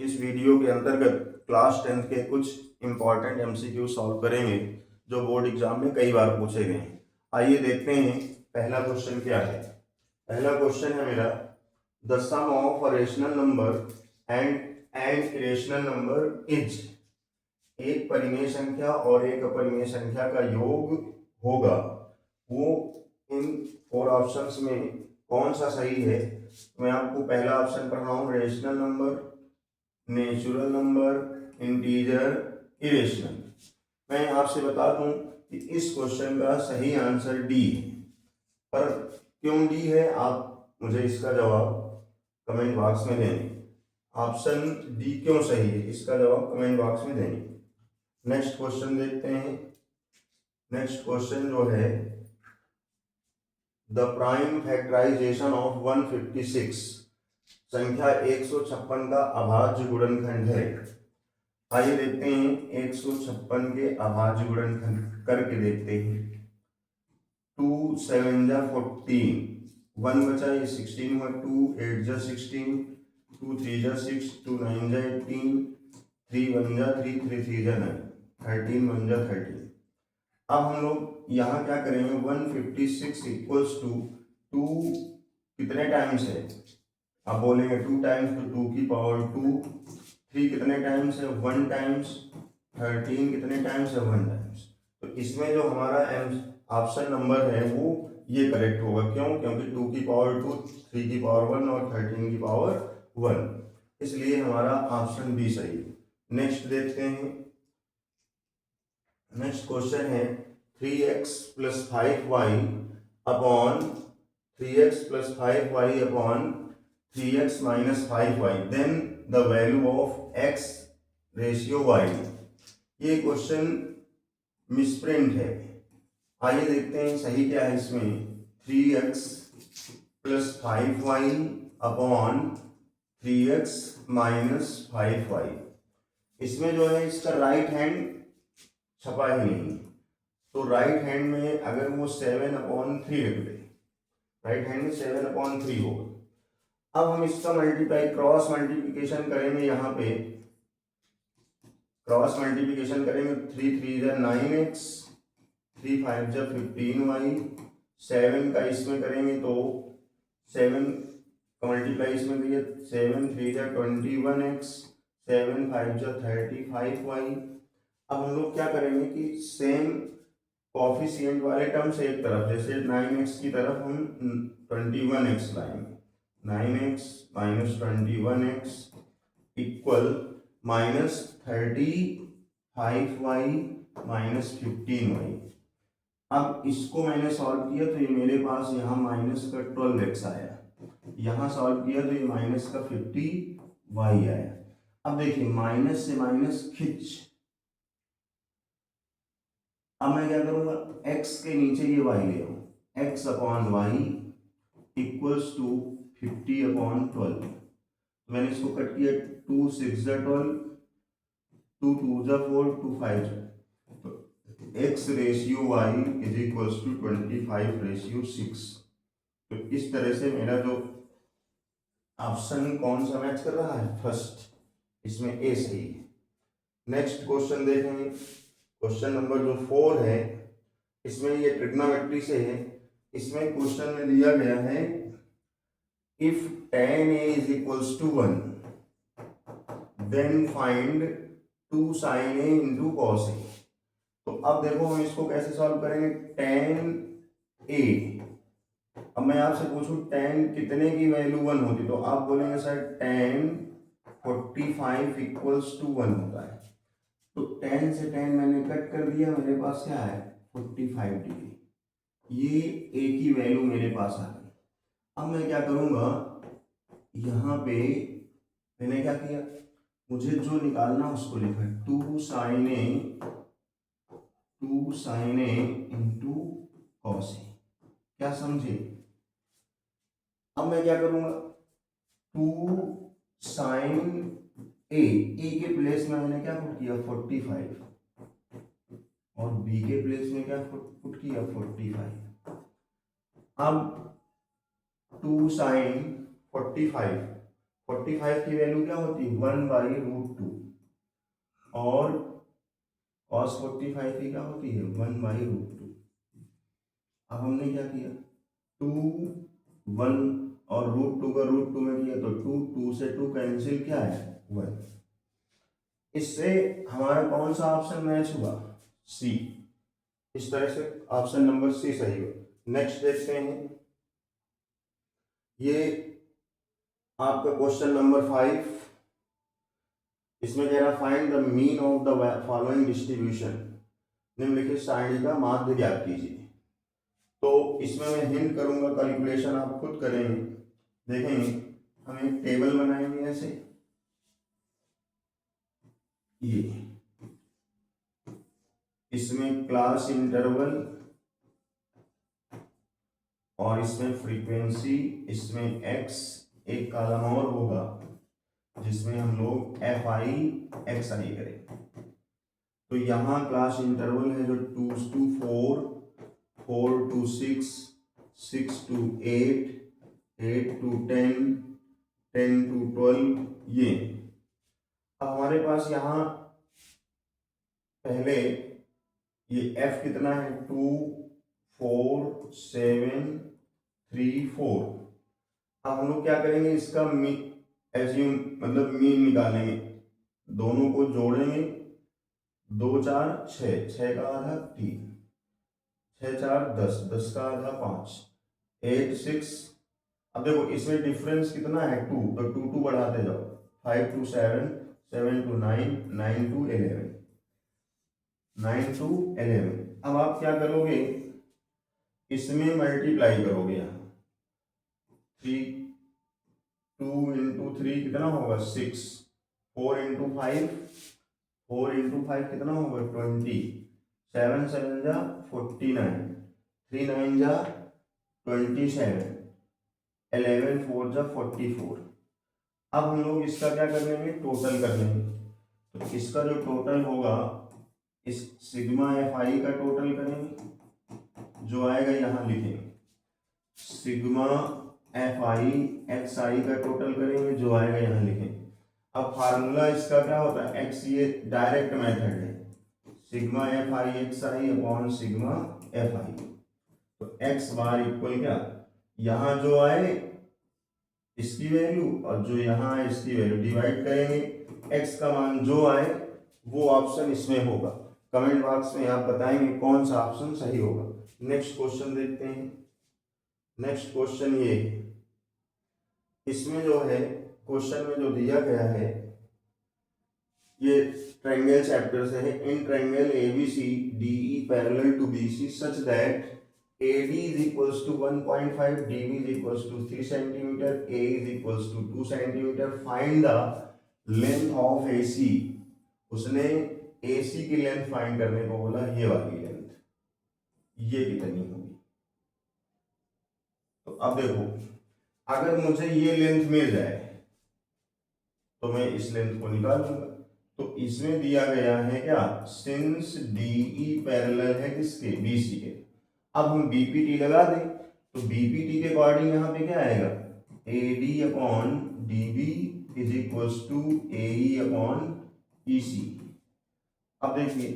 इस वीडियो के अंतर्गत क्लास 10th के कुछ इम्पॉर्टेंट एमसीक्यू सॉल्व करेंगे जो बोर्ड एग्जाम में कई बार पूछे गए हैं। आइए देखते हैं पहला क्वेश्चन क्या है। पहला क्वेश्चन है मेरा, the sum of a rational number and irrational number is. एक परिमेय संख्या और एक अपरिमेय संख्या का योग होगा, वो इन 4 ऑप्शंस में कौन सा सही है। मैं आपको पहला ऑप्शन पढ़ रहा हूँ, rational number, natural number, integer, irrational. मैं आपसे बता दूं कि इस क्वेश्चन का सही आंसर डी है। पर क्यों डी है, आप मुझे इसका जवाब कमेंट बॉक्स में देंगे। ऑप्शन डी क्यों सही है, इसका जवाब कमेंट बॉक्स में देंगे। नेक्स्ट क्वेश्चन देखते हैं। नेक्स्ट क्वेश्चन जो है, द प्राइम फैक्टराइजेशन ऑफ 156, संख्या 156 का अभाज्य गुणनखंड है। आइए देखते हैं 156 के अभाज्य गुणनखंड करके देखते हैं। 2 7 जा 14, 1 बचा, ये 16 हुआ, 2 8 जा 16, 2 3 जा 6, 2 9 जा 18, 3 1 जा 3, 3 3 जा 9, 13 1 जा 13। अब हम लोग यहाँ क्या करेंगे, 156 इक्वल्स टू 2 कितने टाइम्स है, आप बोलेंगे 2 टाइम्स, तो 2 की पावर 2। 3 कितने टाइम्स है, 1 टाइम्स। 13 कितने टाइम्स है, 1 टाइम्स। तो इसमें जो हमारा ऑप्शन नंबर है वो ये करेक्ट होगा। क्यों, क्योंकि 2 की पावर 2, 3 की पावर 1 और 13 की पावर 1, इसलिए हमारा ऑप्शन बी सही है। नेक्स्ट देखते हैं। नेक्स्ट क्वेश्चन है, 3x plus 5y upon 3x plus 5y upon 3x minus 5y, then the value of x ratio y। ये क्वेश्चन मिसप्रिंट है। आइए देखते हैं सही क्या है इसमें। 3x plus 5y upon 3x minus 5y, इसमें जो है इसका राइट हैंड छपा ही नहीं, तो राइट हैंड में अगर वो 7/3 रख दे, राइट हैंड में 7/3 होगा। अब हम इसका मल्टीप्लाई, क्रॉस मल्टीप्लिकेशन करेंगे। यहाँ पे क्रॉस मल्टीप्लिकेशन करेंगे, 3 3 जा 9x, 3 5 जा 15y, 7 का इसमें करेंगे तो 7 का मल्टीप्लाई इसमें करिए, 7 3 जा 21x, 7 5 जा 35y। अब हम लोग क्या करेंगे कि सेम कॉफिशिएंट वाले टर्म्स एक तरफ, जैसे 9x की तरफ हम 21x लाएंगे, 9x minus 21x equal minus 35y minus 15y। अब इसको मैंने सॉल्व किया तो ये मेरे पास यहाँ माइनस का 12x आया, यहाँ सॉल्व किया तो ये माइनस का 50y आया। अब देखिए माइनस से माइनस खिंच, अब मैं क्या करूंगा, x के नीचे ये y ले आऊं, x upon y equals to 50/12। मैंने इसको कट किया, 2 6 जा 12, 2 2 जा 4, 2 5 जा, तो x ratio y is equals to 25/6। तो इस तरह से मेरा जो ऑप्शन कौन सा मैच कर रहा है, फर्स्ट, इसमें ए सही है। नेक्स्ट क्वेश्चन देखेंगे। क्वेश्चन नंबर जो 4 है, इसमें ये ट्रिग्नोमेट्री से है। इसमें क्वेश्चन में दिया गया है, if tan a is equals to 1 then find 2 sin a into cos a। तो अब देखो हम इसको कैसे सॉल्व करेंगे, tan a, अब मैं आपसे पूछूं tan कितने की वैल्यू 1 होती, तो आप बोलेंगे सर tan 45 इक्वल्स टू 1 होता है। तो tan से tan मैंने कट कर दिया, मेरे पास क्या है 45 डिग्री, ये a की वैल्यू मेरे पास आ गई। अब मैं क्या करूंगा, यहाँ पे मैंने क्या किया, मुझे जो निकालना उसको लिखा, 2 sin a into cos a। क्या समझे। अब मैं क्या करूंगा, 2 sin a के प्लेस में मैंने क्या पुट किया 45, और b के प्लेस में क्या पुट किया 45। अब 2 sin 45 45 की वैल्यू क्या होती है 1/√2 और cos 45 की क्या होती है 1/√2। अब हमने क्या किया 2 1 और √2 का √2 में किया तो 2 2 से 2 कैंसिल क्या है 1। इससे हमारा कौन सा ऑप्शन मैच हुआ सी। इस तरह से ऑप्शन नंबर सी सही हो। नेक्स्ट देखते हैं, ये आपका क्वेश्चन नंबर 5। इसमें कह रहा find the mean of the following distribution, निम्नलिखित सारणी का माध्य ज्ञात कीजिए। तो इसमें मैं हिंट करूंगा, कैलकुलेशन आप खुद करेंगे। देखेंगे हम एक टेबल बनाएंगे ऐसे, ये इसमें क्लास इंटरवल और इसमें फ्रीक्वेंसी, इसमें एक्स, एक कॉलम और होगा जिसमें हम लोग एफ आई एक्स आई करें। तो यहाँ क्लास इंटरवल है जो 2 to 4, 4 to 6, 6 to 8, 8 to 10, 10 to 12 ये। अब हमारे पास यहाँ पहले ये f कितना है 2 4 7 3 4। अब हम लोग क्या करेंगे इसका एज्यूम मतलब मीन निकालेंगे, दोनों को जोड़ेंगे 2 4 6, 6 का आधा 3, 6 4 10, 10 का आधा 5, 8 6। अब देखो इसमें डिफरेंस कितना है 2, तो 2 2 बढ़ाते जाओ 5 to 7, 7 to 9, 9 to 11, 9 to 11। अब आप क्या करोगे इसमें मल्टीप्लाई करोगे, यहाँ 3 2 into 3 कितना होगा 6, 4 into 5, 4 into 5 कितना होगा 20, 7 7 जा 49, 3 9 जा 27, 11 4 जा 44। अब हम लोग इसका क्या कर लेंगे टोटल कर लेंगे। तो इसका जो टोटल होगा इस सिग्मा एफ आई का टोटल करेंगे, जो आएगा यहाँ लिखेंगे सिग्मा एफ आई एक्स आई का टोटल करेंगे, जो आएगा यहाँ लिखेंगे। अब फार्मूला इसका क्या होता है एक्स, ये डायरेक्ट मेथड है, sigma F I x I upon sigma F I. तो एक्स बार इक्वल क्या, यहाँ जो आए इसकी वैल्यू और जो यहाँ आए इसकी वैल्यू डिवाइड करेंगे, एक्स का मान जो आए वो ऑप्शन इसमें होगा। कमेंट बॉक्स में आप बताएंगे कौन सा ऑप्शन सही होगा। नेक्स्ट क्वेश्चन देखते हैं। नेक्स्ट क्वेश्चन ये, इसमें जो है क्वेश्चन में जो दिया गया है ये ट्रायंगल चैप्टर से है। In triangle ABC DE parallel to BC such that AD is equals to 1.5, DB is equals to 3 centimeter, A is equals to 2 centimeter. Find the length of AC। उसने AC की length find करने को बोला, ये वाली length ये कितनी होगी। तो अब देखो अगर मुझे ये लेंथ मिल जाए तो मैं इस लेंथ को निकालूंगा। तो इसमें दिया गया है क्या, सिंस DE पैरेलल है किसके BC के। अब हम बीपीटी लगा दें तो बीपीटी के अकॉर्डिंग यहाँ पे क्या आएगा AD upon DB is equals to AE upon EC। अब देखिए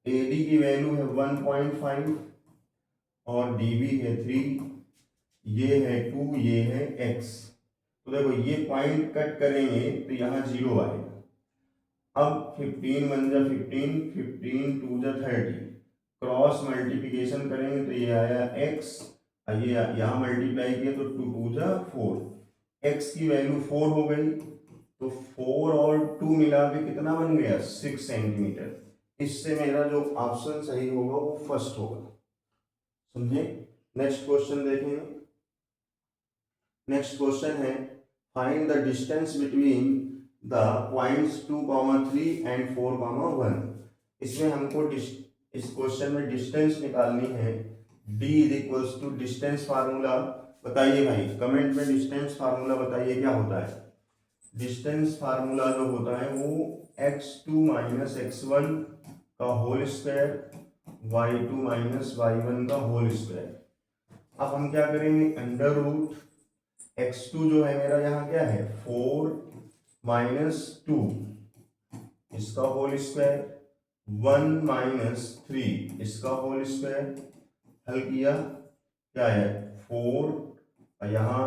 AD की वैल्यू है 1.5 और DB है 3, ये है 2, ये है x। तो देखो ये पॉइंट कट करेंगे तो यहाँ 0 आएगा। अब 15 1 जा 15, 15 2 जा 30, क्रॉस मल्टीप्लिकेशन करेंगे तो ये आया x, ये यहाँ मल्टीप्लाई किया तो 2 2 जा 4, x की वैल्यू 4 हो गई। तो 4 और 2 मिला के कितना बन गया 6 सेंटीमीटर। इससे मेरा जो ऑप्शन सही होगा वो फर्स्ट होगा, समझे। नेक्स्ट क्वेश्चन देखेंगे। नेक्स्ट क्वेश्चन है find the distance between the points 2, 3 and 4, 1। इसमें हमको इस क्वेश्चन में डिस्टेंस निकालनी है। d is equals to distance formula बताइए भाई, कमेंट में डिस्टेंस फार्मूला बताइए क्या होता है। डिस्टेंस फार्मूला जो होता है वो x2 माइनस x1 का whole square, y2 minus y1 का होल स्क्वायर। अब हम क्या करेंगे अंडर रूट x2 जो है मेरा यहाँ क्या है 4 माइनस 2 इसका होल स्क्वायर 1 माइनस 3 इसका होल स्क्वायर हल किया क्या है 4 और यहाँ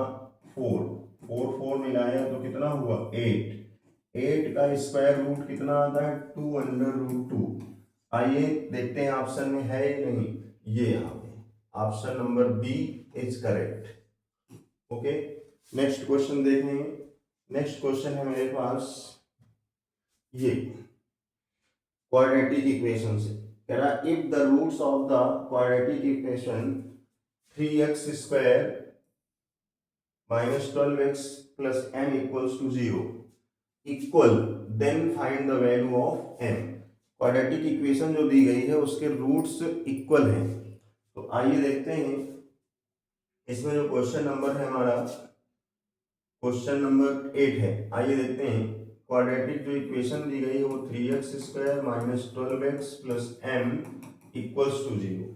4 मिलाया तो कितना हुआ 8 का स्क्वायर रूट कितना आता है 2 अंडर रूट 2। आइए देखते हैं ऑप्शन में है या नहीं। ये यहाँ पे option number B is correct. Okay, next question देखेंगे। नेक्स्ट क्वेश्चन है मेरे पास ये क्वाड्रेटिक इक्वेशन से कह रहा if the roots of the quadratic equation 3x square minus 12x plus m equals to 0 equal then find the value of m। Quadratic equation जो दी गई है उसके रूट्स इक्वल हैं। तो आइए देखते हैं इसमें जो क्वेश्चन नंबर है हमारा क्वेश्चन नंबर 8 है। आइए देखते हैं क्वाड्रेटिक जो इक्वेशन दी गई है वो 3x square minus 12x plus m equals to 0।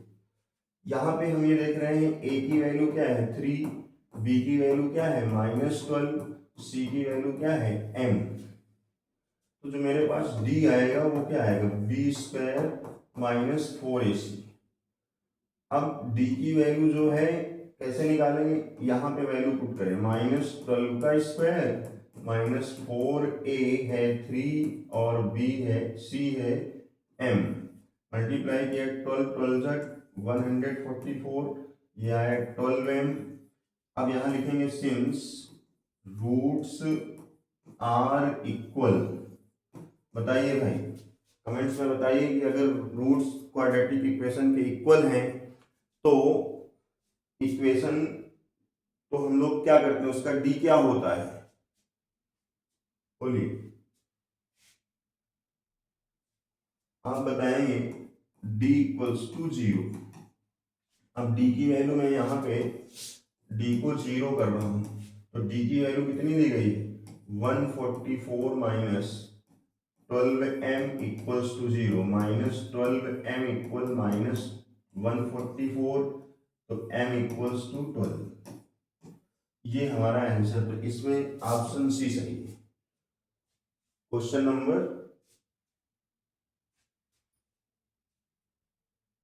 यहाँ पे हम ये देख रहे हैं a की वैल्यू क्या है 3, b की वैल्यू क्या है माइनस 12, c की वैल्यू क्या है m। तो जो मेरे पास d आएगा वो क्या आएगा b स्क्वायर माइनस 4ac। अब d की वैल्यू जो है कैसे निकालेंगे, यहाँ पे वैल्यू पुट करें माइनस 12 का स्क्वायर माइनस 4a है 3 और b है c है m मल्टीप्लाई किया 12 144 ये आया 12m। अब यहाँ लिखेंगे सिंस रूट्स आर इक्वल। बताइए भाई कमेंट्स में बताइए कि अगर रूट्स क्वाड्रेटिक इक्वेशन के इक्वल हैं तो इक्वेशन तो हम लोग क्या करते हैं उसका डी क्या होता है बोलिए आप बताएंगे डी इक्वल्स टू 0। अब डी की वैल्यू मैं यहाँ पे डी को 0 कर रहा हूं तो डी की वैल्यू कितनी दी गई है 144 minus 12m equals to 0 minus 12m equal minus 144 तो m इक्वल्स टू 12। ये हमारा आंसर। तो इसमें ऑप्शन सी सही है। Question number